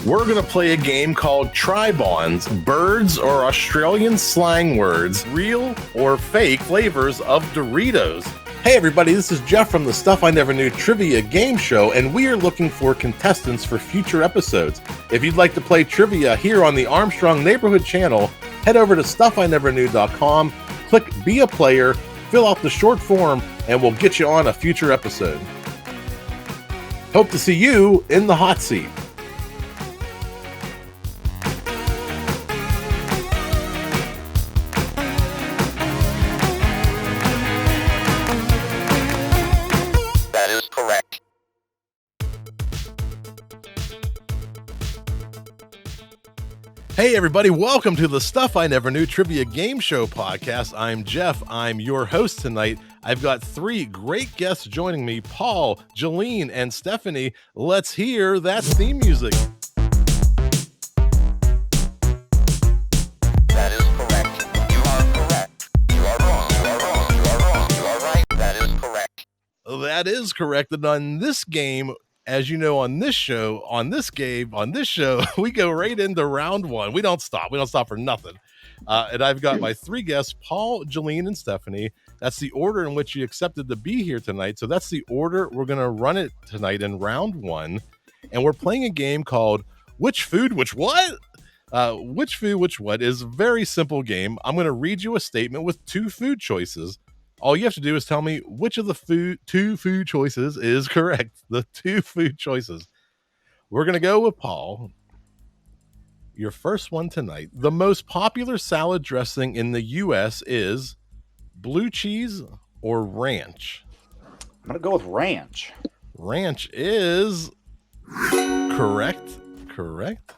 we're going to play a game called Try-Bonds, birds or Australian slang words, real or fake flavors of Doritos. Hey everybody, this is Jeff from the Stuff I Never Knew Trivia Game Show, and we are looking for contestants for future episodes. If you'd like to play trivia here on the Armstrong Neighborhood channel, head over to stuffineverknew.com, click Be a Player, fill out the short form, and we'll get you on a future episode. Hope to see you in the hot seat. That is correct. Hey everybody, welcome to the Stuff I Never Knew Trivia Game Show podcast. I'm Jeff, I'm your host tonight. I've got three great guests joining me, Paul, Geleen, and Stephanie. Let's hear that theme music. That is correct. You are correct. You are wrong. You are wrong. You are wrong. You are right. That is correct. That is correct. And on this game, as you know, on this show, we go right into round one. We don't stop. We don't stop for nothing. And I've got my three guests, Paul, Geleen, and Stephanie. That's the order in which you accepted to be here tonight. So that's the order we're going to run it tonight in round one. And we're playing a game called Which Food, Which What? Which Food, Which What is a very simple game. I'm going to read you a statement with two food choices. All you have to do is tell me which of the two food choices is correct. The two food choices. We're going to go with Paul. Your first one tonight. The most popular salad dressing in the U.S. is blue cheese or ranch? I'm going to go with ranch. Ranch is correct. Correct.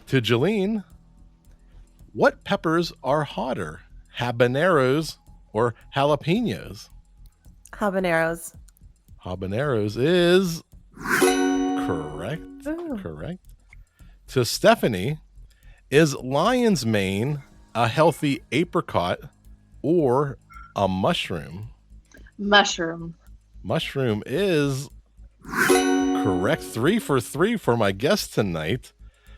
To Geleen, what peppers are hotter? Habaneros or jalapenos? Habaneros. Habaneros is correct. Ooh. Correct. To Stephanie, is lion's mane a healthy apricot or a mushroom? Mushroom. Mushroom is correct. 3 for 3 for my guest tonight.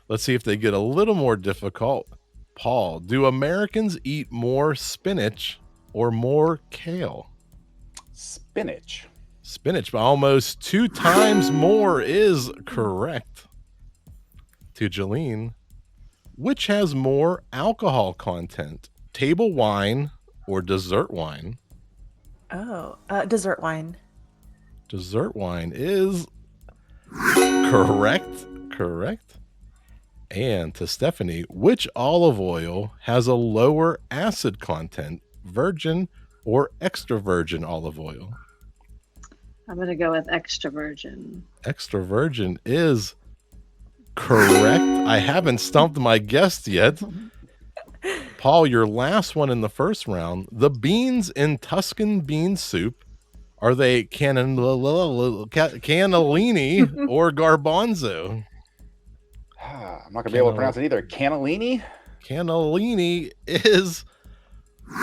Let's see if they get a little more difficult. Paul, do Americans eat more spinach or more kale? Spinach. Spinach, but almost 2 times more is correct. To Geleen, which has more alcohol content? Table wine or dessert wine? Oh, dessert wine. Dessert wine is correct. Correct. And to Stephanie, which olive oil has a lower acid content? Virgin or extra virgin olive oil? I'm going to go with extra virgin. Extra virgin is correct. I haven't stumped my guest yet. Paul, your last one in the first round. The beans in Tuscan bean soup, are they cannellini or garbanzo? I'm not going to be able to pronounce it either. Cannellini? Cannellini is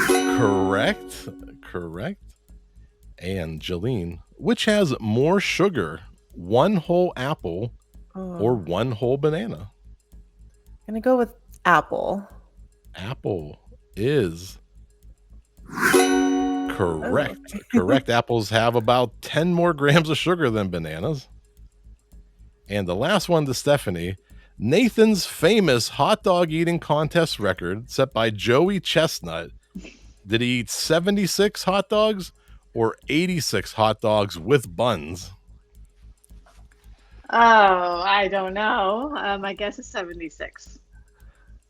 correct. Correct. And Geleen, which has more sugar? One whole apple or one whole banana? I'm gonna go with apple. Apple is correct. Oh. Correct. Apples have about 10 more grams of sugar than bananas. And the last one to Stephanie, Nathan's famous hot dog eating contest record set by Joey Chestnut. Did he eat 76 hot dogs or 86 hot dogs with buns? Oh, I don't know. I guess it's 76.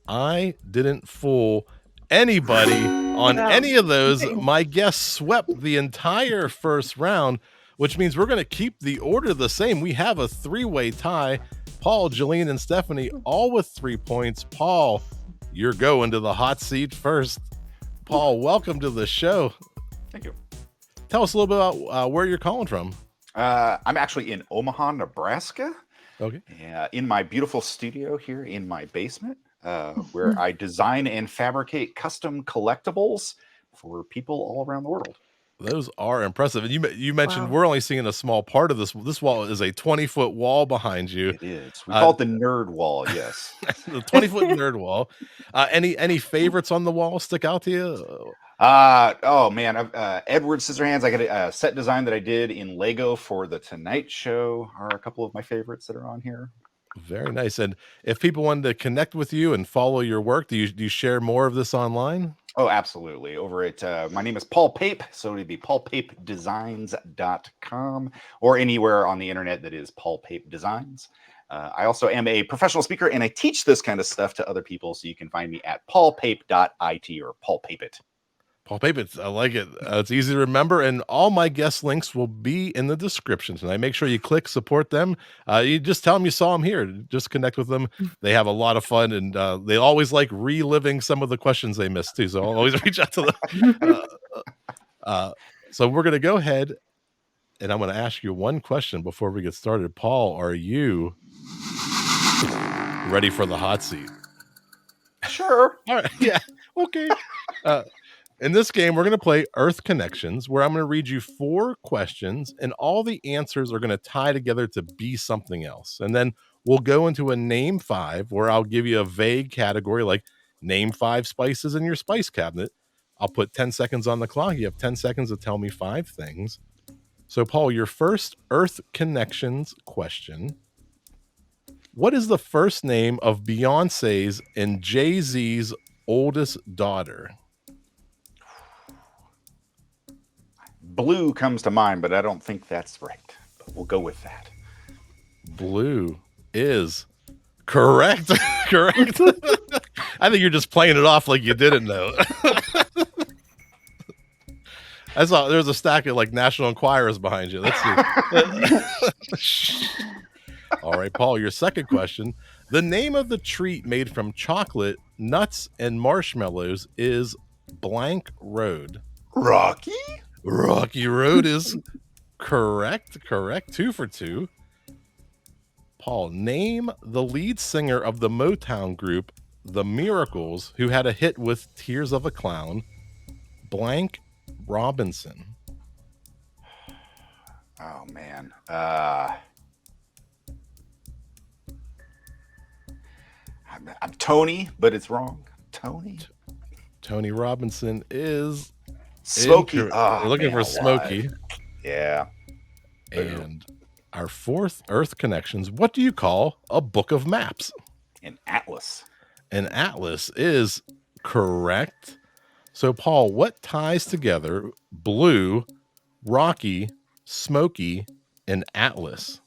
I didn't fool anybody on any of those. My guest swept the entire first round, which means we're going to keep the order the same. We have a 3-way tie. Paul, Geleen, and Stephanie all with 3 points. Paul, you're going to the hot seat first. Paul, welcome to the show. Thank you. Tell us a little bit about where you're calling from. I'm actually in Omaha, Nebraska. Okay. In my beautiful studio here in my basement, where I design and fabricate custom collectibles for people all around the world. Those are impressive. And you mentioned Wow. we're only seeing a small part of this. This wall is a 20-foot wall behind you. It is. We Uh, call it the nerd wall. Yes. the 20-foot nerd wall. Any favorites on the wall stick out to you? Oh man, Edward Scissorhands. I got a set design that I did in Lego for the Tonight Show. Are a couple of my favorites that are on here. Very nice. And if people wanted to connect with you and follow your work, do you share more of this online? Oh, absolutely. Over at my name is Paul Pape, so it'd be paulpapedesigns.com or anywhere on the internet that is Paul Pape Designs. I also am a professional speaker and I teach this kind of stuff to other people, so you can find me at paulpape.it or Paul Pape it. Paul Pape, I like it. It's easy to remember, and all my guest links will be in the description tonight. Make sure you click support them. You just tell them you saw them here. Just connect with them. They have a lot of fun, and they always like reliving some of the questions they missed too. So I'll always reach out to them. So we're going to go ahead, and I'm going to ask you one question before we get started. Paul, are you ready for the hot seat? Sure. All right. Yeah. Okay. In this game, we're going to play Earth Connections, where I'm going to read you 4 questions, and all the answers are going to tie together to be something else. And then we'll go into a name 5, where I'll give you a vague category like name 5 spices in your spice cabinet. I'll put 10 seconds on the clock. You have 10 seconds to tell me 5 things. So, Paul, your first Earth Connections question. What is the first name of Beyonce's and Jay-Z's oldest daughter? Blue comes to mind, but I don't think that's right. But we'll go with that. Blue is correct. Correct. I think you're just playing it off like you didn't know. I saw there's a stack of like National Enquirers behind you. Let's see. All right, Paul, your second question. The name of the treat made from chocolate, nuts, and marshmallows is blank road. Rocky? Rocky Road is correct. Correct. 2 for 2. Paul, name the lead singer of the Motown group, The Miracles, who had a hit with Tears of a Clown, blank Robinson. Oh man. I'm Tony, but it's wrong. Tony Robinson is Smokey. We're looking for Smokey. Yeah. And our 4th Earth Connections. What do you call a book of maps? An atlas. An atlas is correct. So, Paul, what ties together Blue, Rocky, Smokey, and Atlas?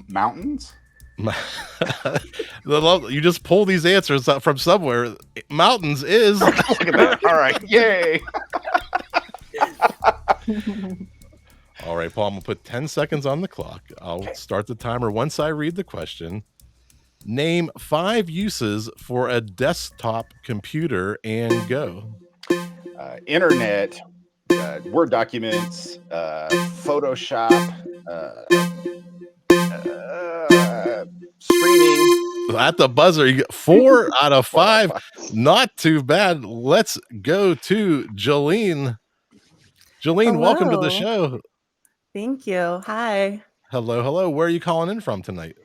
Mountains? You just pull these answers out from somewhere. Mountains is Look at that. All right. Yay. All right, Paul, I'm gonna put 10 seconds on the clock. I'll start the timer once I read the question. Name 5 uses for a desktop computer and go. Internet, Word documents, Photoshop, streaming. At the buzzer, you get 4 out of 5. Not too bad. Let's go to Geleen. Geleen, welcome to the Hello. show. Thank you. Hi. Hello. Where are you calling in from tonight?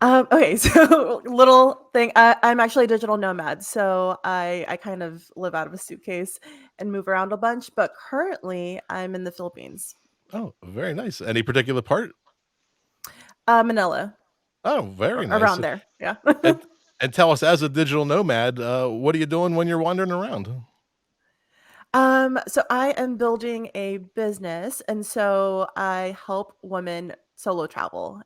Okay, so little thing. I'm actually a digital nomad, so I kind of live out of a suitcase and move around a bunch. But currently, I'm in the Philippines, Oh, very nice. Any particular part? Manila, Oh, very nice. around there. Yeah. And tell us, as a digital nomad, what are you doing when you're wandering around? So I am building a business, and so I help women solo travel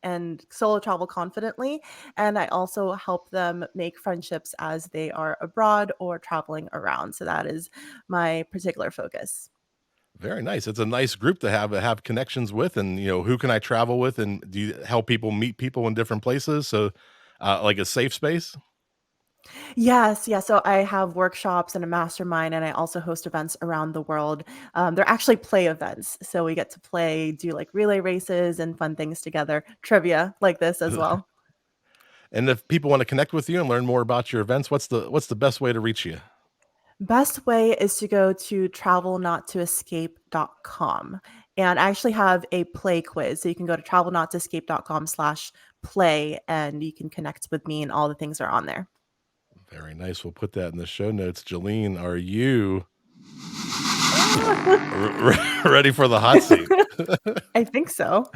confidently, and I also help them make friendships as they are abroad or traveling around. So that is my particular focus. Very nice. It's a nice group to have connections with, and who can I travel with, and do you help people meet people in different places? So, like a safe space. Yes, yeah. So I have workshops and a mastermind, and I also host events around the world. They're actually play events, so we get to play, do like relay races and fun things together, trivia like this as well. And if people want to connect with you and learn more about your events, what's the best way to reach you? Best way is to go to travelnottoescape.com. And I actually have a play quiz. So you can go to travelnottoescape.com/play and you can connect with me and all the things are on there. Very nice. We'll put that in the show notes. Jeleen, are you ready for the hot seat? I think so.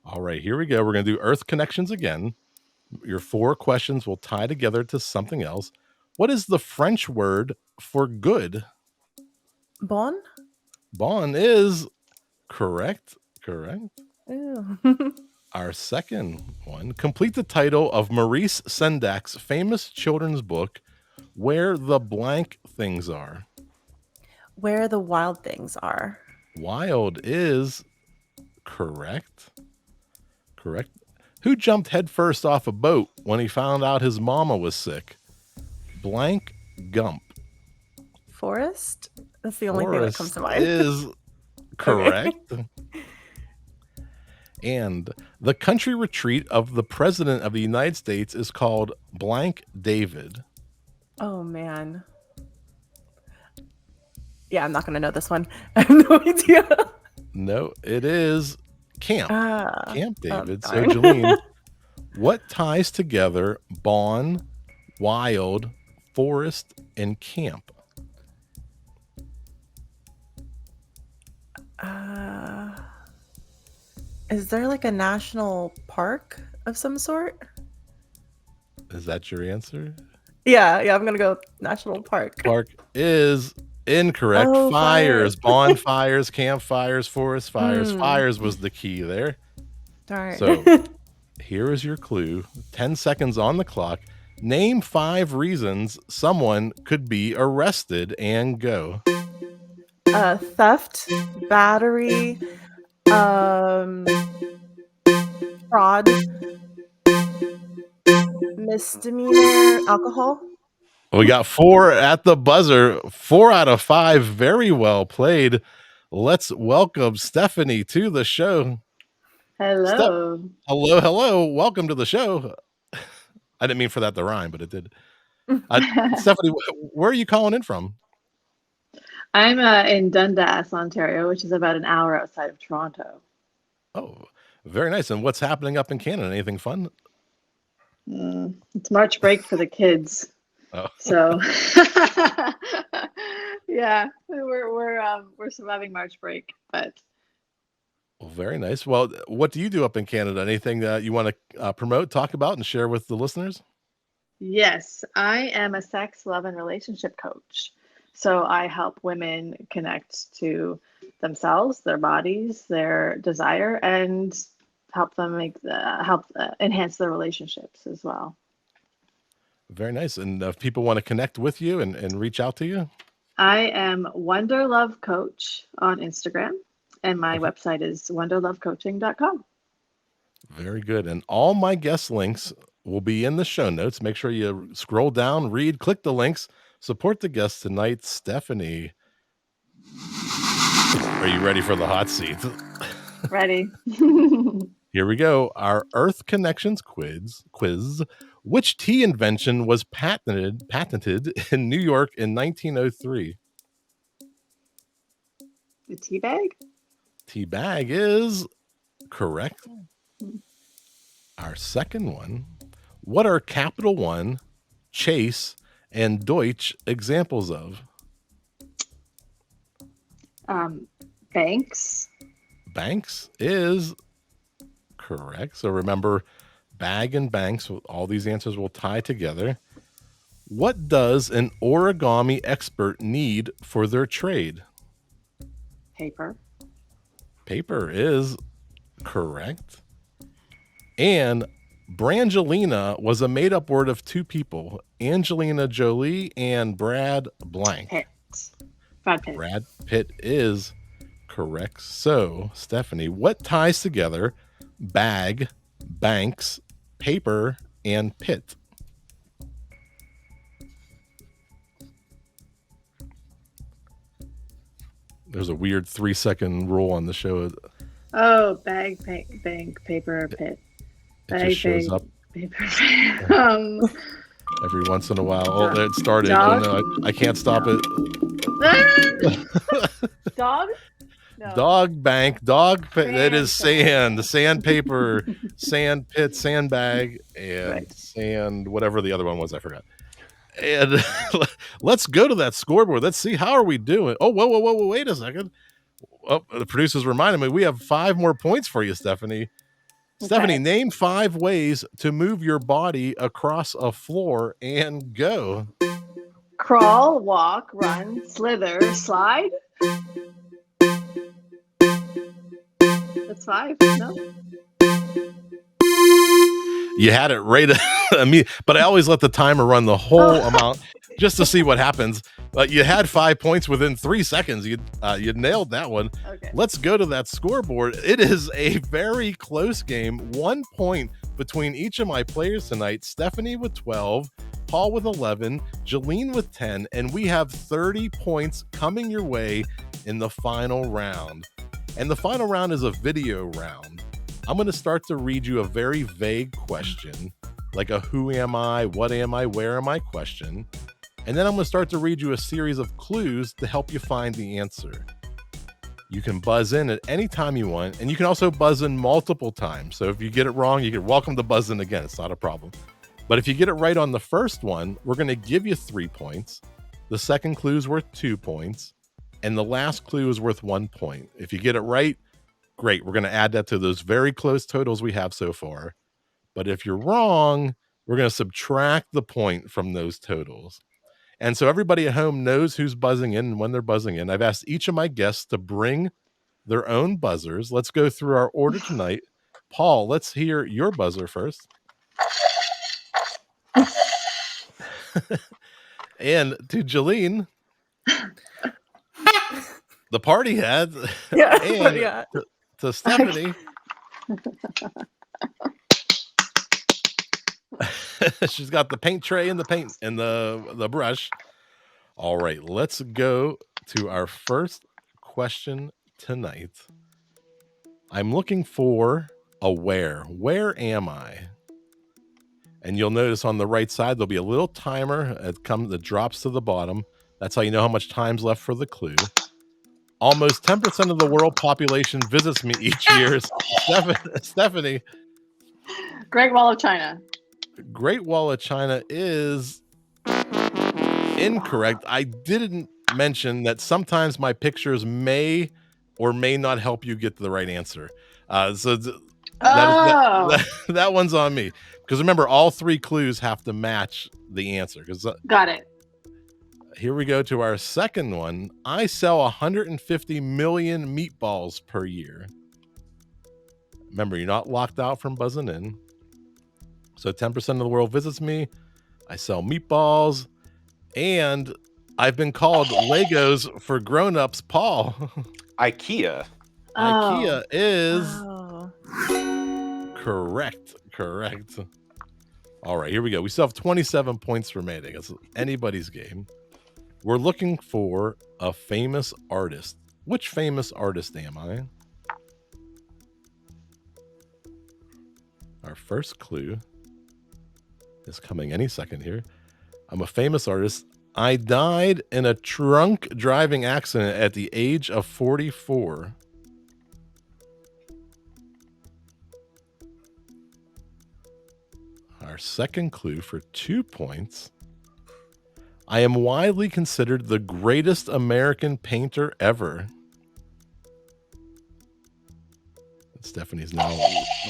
All right, here we go. We're going to do Earth connections again. Your 4 questions will tie together to something else. What is the French word for good? Bon? Bon is correct. Correct. Ew. Our second one. Complete the title of Maurice Sendak's famous children's book, Where the Blank Things Are. Where the wild things are. Wild is correct. Correct. Who jumped headfirst off a boat when he found out his mama was sick? Blank Gump. Forest? That's the only thing that comes Forrest to mind. is Okay. correct. And the country retreat of the President of the United States is called Blank David. Oh, man. Yeah, I'm not going to know this one. I have no idea. No, it is Camp. Camp Oh, David. So, darn. Jeleen, what ties together Bon, Wild, Forest, and Camp? Is there like a national park of some sort? Is that your answer? Yeah, I'm gonna go national park. Park is incorrect. Oh, Fires, fires. bonfires, campfires, forest fires. Hmm. Fires was the key there. Darn. So here is your clue. 10 seconds on the clock. Name 5 reasons someone could be arrested and go. Theft, battery, fraud, misdemeanor, alcohol. We got 4 at the buzzer. 4 out of 5. Very well played. Let's welcome Stephanie to the show. Hello. Hello. Welcome to the show. I didn't mean for that to rhyme, but it did. Stephanie, where are you calling in from? I'm in Dundas, Ontario, which is about an hour outside of Toronto. Oh, very nice. And what's happening up in Canada? Anything fun? It's March break for the kids. Oh. So yeah, we're surviving March break, but Well, very nice. Well, what do you do up in Canada? Anything that you want to promote, talk about, and share with the listeners? yes, I am a sex, love, and relationship coach. So I help women connect to themselves, their bodies, their desire, and help them enhance their relationships as well. Very nice. And if people want to connect with you and reach out to you? I am Wonder Love Coach on Instagram, and my website is wonderlovecoaching.com. Very good. And all my guest links will be in the show notes. Make sure you scroll down, read, click the links, support the guest tonight, Stephanie. Are you ready for the hot seat? Ready? Here we go. Our Earth Connections quiz. Which tea invention was patented in New York in 1903? The tea bag? Tea bag is correct. Our second one. What are Capital One, Chase, and Deutsche examples of? Banks. Banks is correct. So remember, bag and banks, all these answers will tie together. What does an origami expert need for their trade? Paper. Paper is correct. And Brangelina was a made-up word of 2 people, Angelina Jolie and Brad blank. Pitt. Brad Pitt. Brad Pitt is correct. So, Stephanie, what ties together bag, banks, paper, and pit? There's a weird 3-second rule on the show. Oh, bag, bank, paper, pit. It just shows up Paper, every once in a while. Oh, there it started. Dog? Oh, no, I can't stop it. Dog? No. Dog bank, it is Sand. sand, the sandpaper, sand pit, sandbag, and Right. sand, whatever the other one was, I forgot. And let's go to that scoreboard. Let's see, how are we doing? Oh, whoa, wait a second. Oh, the producers reminded me we have 5 more points for you, Stephanie. Okay. Stephanie, name 5 ways to move your body across a floor and go. Crawl, walk, run, slither, slide. That's 5. No. You had it right. But I always let the timer run the whole amount just to see what happens. But you had 5 points within 3 seconds. You nailed that one. Okay. Let's go to that scoreboard. It is a very close game. 1 point between each of my players tonight. Stephanie with 12, Paul with 11, Geleen with 10, and we have 30 points coming your way in the final round. And the final round is a video round. I'm going to start to read you a very vague question, like a who am I, what am I, where am I question. And then I'm going to start to read you a series of clues to help you find the answer. You can buzz in at any time you want, and you can also buzz in multiple times. So if you get it wrong, you're welcome to buzz in again. It's not a problem. But if you get it right on the first one, we're going to give you 3 points. The second clue is worth 2 points. And the last clue is worth 1 point. If you get it right, great. We're going to add that to those very close totals we have so far. But if you're wrong, we're going to subtract the point from those totals. And so everybody at home knows who's buzzing in and when they're buzzing in. I've asked each of my guests to bring their own buzzers. Let's go through our order tonight. Paul, let's hear your buzzer first. And to Geleen, the party hat. Yeah. And Yeah. to Stephanie. She's got the paint tray and the paint and the brush. All right, let's go to our first question tonight. I'm looking for a where. Where am I? And you'll notice on the right side there'll be a little timer that drops to the bottom. That's how you know how much time's left for the clue. Almost 10% of the world population visits me each year. Stephanie. Great Wall of China. Great Wall of China is incorrect. I didn't mention that sometimes my pictures may or may not help you get to the right answer. That one's on me. Because remember, all 3 clues have to match the answer. Got it. Here we go to our second one. I sell 150 million meatballs per year. Remember, you're not locked out from buzzing in. So 10% of the world visits me. I sell meatballs. And I've been called Legos for grown-ups. Paul. IKEA. IKEA is Oh. correct. All right, here we go. We still have 27 points remaining. It's anybody's game. We're looking for a famous artist. Which famous artist am I? Our first clue is coming any second here. I'm a famous artist. I died in a drunk driving accident at the age of 44. Our second clue for 2 points. I am widely considered the greatest American painter ever. Stephanie's now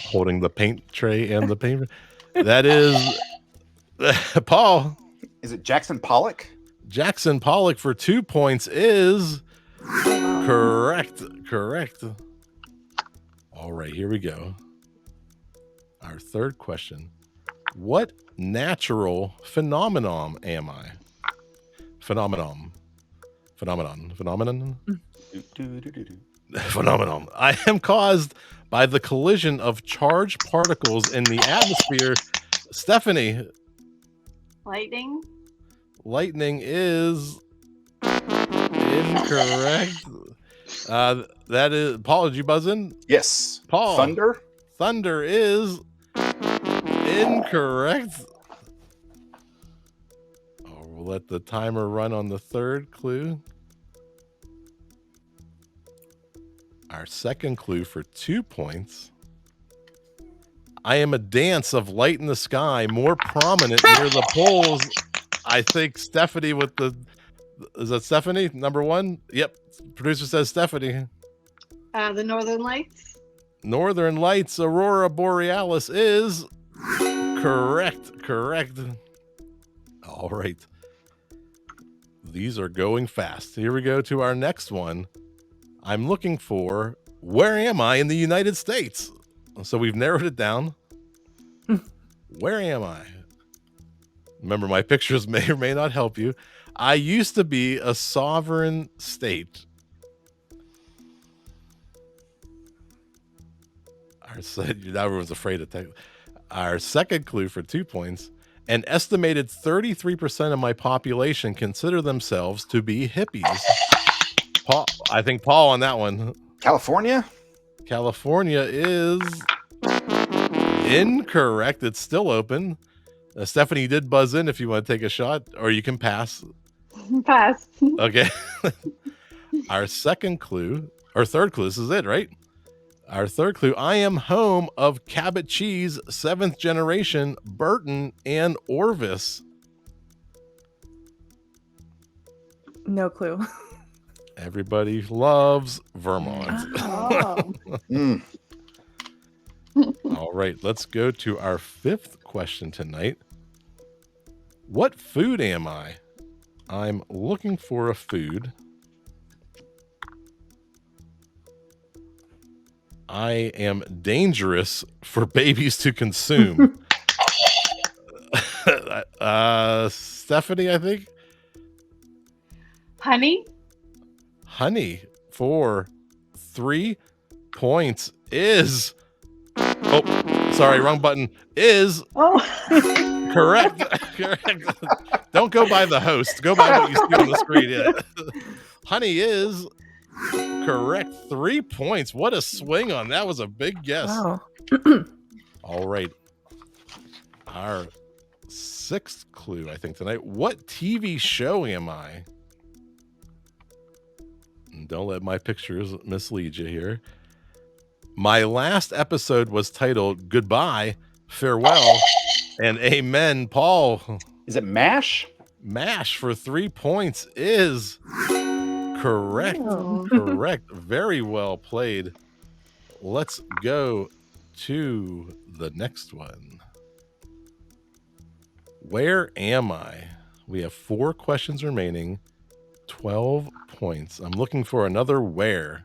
holding the paint tray and the paint. That is Paul. Is it Jackson Pollock? Jackson Pollock for 2 points is correct. All right, here we go. Our third question. What natural phenomenon am I? Phenomenon. Phenomenon. I am caused by the collision of charged particles in the atmosphere. Stephanie. Lightning. Lightning is incorrect. That is Paul. Did you buzz in? Yes. Paul. Thunder. Thunder is incorrect. Oh, we'll let the timer run on the third clue. Our second clue for 2 points. I am a dance of light in the sky, more prominent near the poles. I think Stephanie with the... Is that Stephanie? Number one? Yep. Producer says Stephanie. The Northern Lights. Northern Lights, Aurora Borealis is correct. Correct. All right. These are going fast. Here we go to our next one. I'm looking for, where am I in the United States? So we've narrowed it down. Where am I? Remember, my pictures may or may not help you. I used to be a sovereign state. Now everyone's afraid of tech. Our second clue for 2 points. An estimated 33% of my population consider themselves to be hippies. Paul, I think Paul on that one. California. California is incorrect. It's still open. Stephanie, you did buzz in if you want to take a shot, or you can pass. Pass. Okay. Our second clue, or third clue, this is it, right? Our third clue, I am home of Cabot Cheese, 7th generation, Burton, and Orvis. No clue. Everybody loves Vermont. Oh. All right, let's go to our fifth question tonight. What food am I? I'm looking for a food. I am dangerous for babies to consume. Stephanie, I think. Honey. Honey for 3 points is... Oh, sorry, wrong button. Is Oh. correct. Correct. Don't go by the host. Go by what you see on the screen. Yeah. Honey is correct. 3 points. What a swing on that. Was a big guess. Wow. All right. Our sixth clue, I think, tonight. What TV show am I? And don't let my pictures mislead you here. My last episode was titled Goodbye, Farewell, and Amen. Paul. Is it MASH? MASH for 3 points is correct. Oh. Correct. Very well played. Let's go to the next one. Where am I? We have 4 questions remaining. 12 points. I'm looking for another where.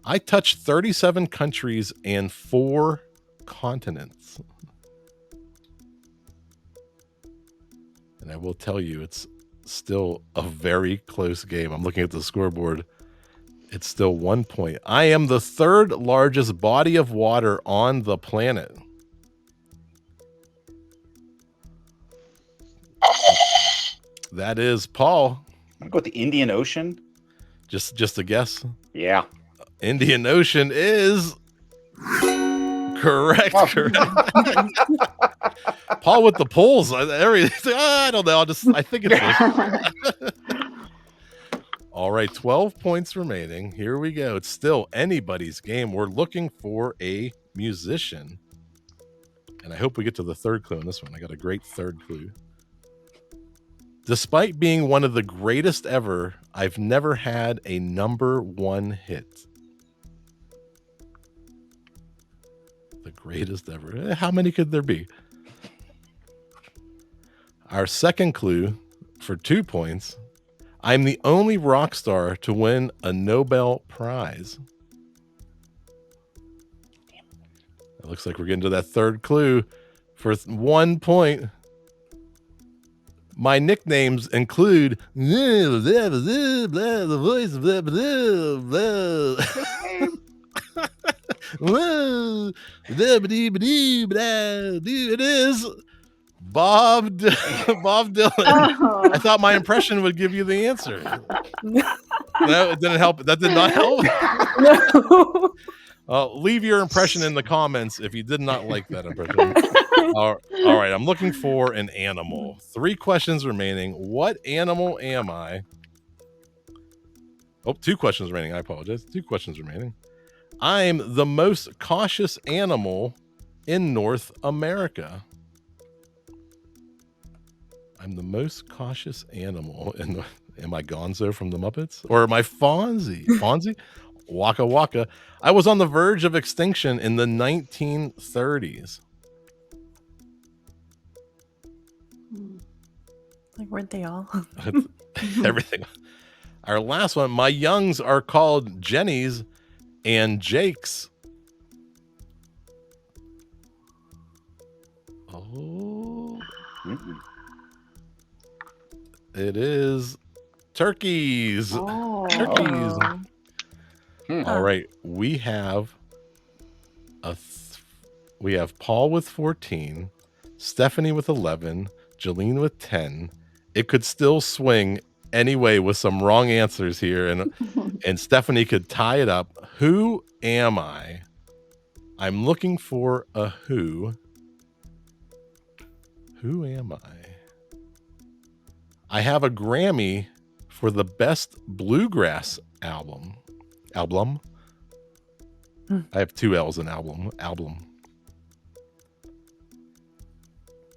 I touched 37 countries and 4 continents. And I will tell you, it's still a very close game. I'm looking at the scoreboard. It's still 1 point. I am the 3rd largest body of water on the planet. That is Paul. I'm gonna go with the Indian Ocean. Just a guess. Yeah. Indian Ocean is correct. Oh. Correct. Paul with the polls. Everything. I don't know. I think it's this. All right, 12 points remaining. Here we go. It's still anybody's game. We're looking for a musician. And I hope we get to the third clue on this one. I got a great third clue. Despite being one of the greatest ever, I've never had a #1 hit. The greatest ever. How many could there be? Our second clue for 2 points. I'm the only rock star to win a Nobel Prize. It looks like we're getting to that third clue for 1 point. My nicknames include the voice of it is Bob Dylan. Oh. I thought my impression would give you the answer. No, it didn't help. That did not help. No. Leave your impression in the comments if you did not like that impression. All right, I'm looking for an animal. 3 questions remaining. What animal am I? Oh, 2 questions remaining. I apologize. 2 questions remaining. I'm the most cautious animal in North America. I'm the most cautious animal in the... Am I Gonzo from the Muppets? Or am I Fonzie? Fonzie? Waka Waka. I was on the verge of extinction in the 1930s. Like, weren't they all? Everything. Our last one. My youngs are called Jennies and Jakes. Oh. It is turkeys. Oh. Turkeys. Hmm. All right, we have Paul with 14, Stephanie with 11, Geleen with 10. It could still swing anyway with some wrong answers here, and Stephanie could tie it up. Who am I? I'm looking for a who. Who am I? I have a Grammy for the best bluegrass album. I have 2 L's in album.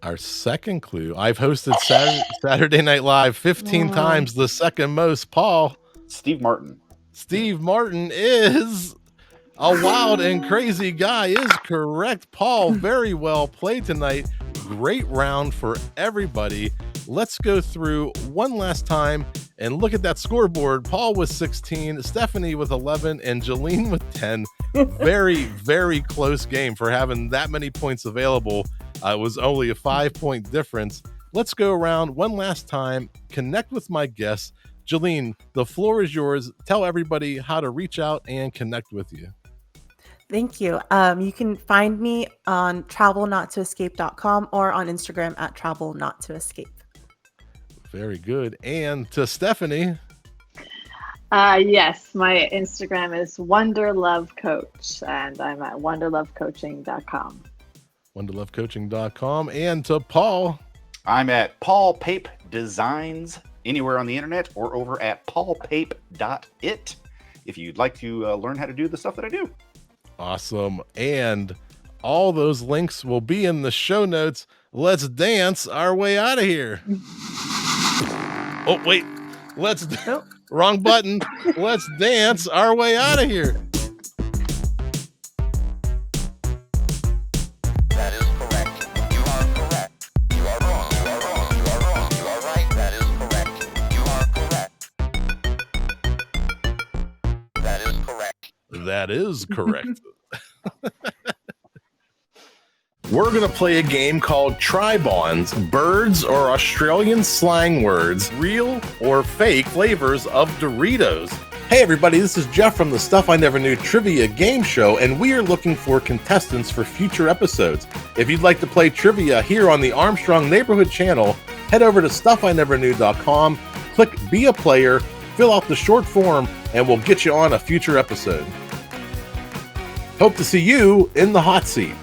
Our second clue. I've hosted Saturday Night Live 15 times, the second most. Paul. Steve Martin. Steve Martin is a wild and crazy guy is correct. Paul, very well played tonight. Great round for everybody. Let's go through one last time and look at that scoreboard. Paul with 16, Stephanie with 11, and Geleen with 10. Very, very close game for having that many points available. It was only a 5-point difference. Let's go around one last time, connect with my guests. Geleen, the floor is yours. Tell everybody how to reach out and connect with you. Thank you. You can find me on travelnottoescape.com or on Instagram at travelnottoescape. Very good. And to Stephanie. Yes, my Instagram is wonderlovecoach, and I'm at wonderlovecoaching.com. wonderlovecoaching.com. And to Paul. I'm at Paul Pape Designs anywhere on the internet or over at paulpape.it if you'd like to learn how to do the stuff that I do. Awesome. And all those links will be in the show notes. Let's dance our way out of here. Oh, wait. Wrong button. Let's dance our way out of here. That is correct. You are correct. You are wrong. You are wrong. You are wrong. You are right. That is correct. You are correct. That is correct. That is correct. We're going to play a game called Try-Bonds, birds or Australian slang words, real or fake flavors of Doritos. Hey everybody, this is Jeff from the Stuff I Never Knew Trivia Game Show, and we are looking for contestants for future episodes. If you'd like to play trivia here on the Armstrong Neighborhood channel, head over to stuffineverknew.com, click Be a Player, fill out the short form, and we'll get you on a future episode. Hope to see you in the hot seat.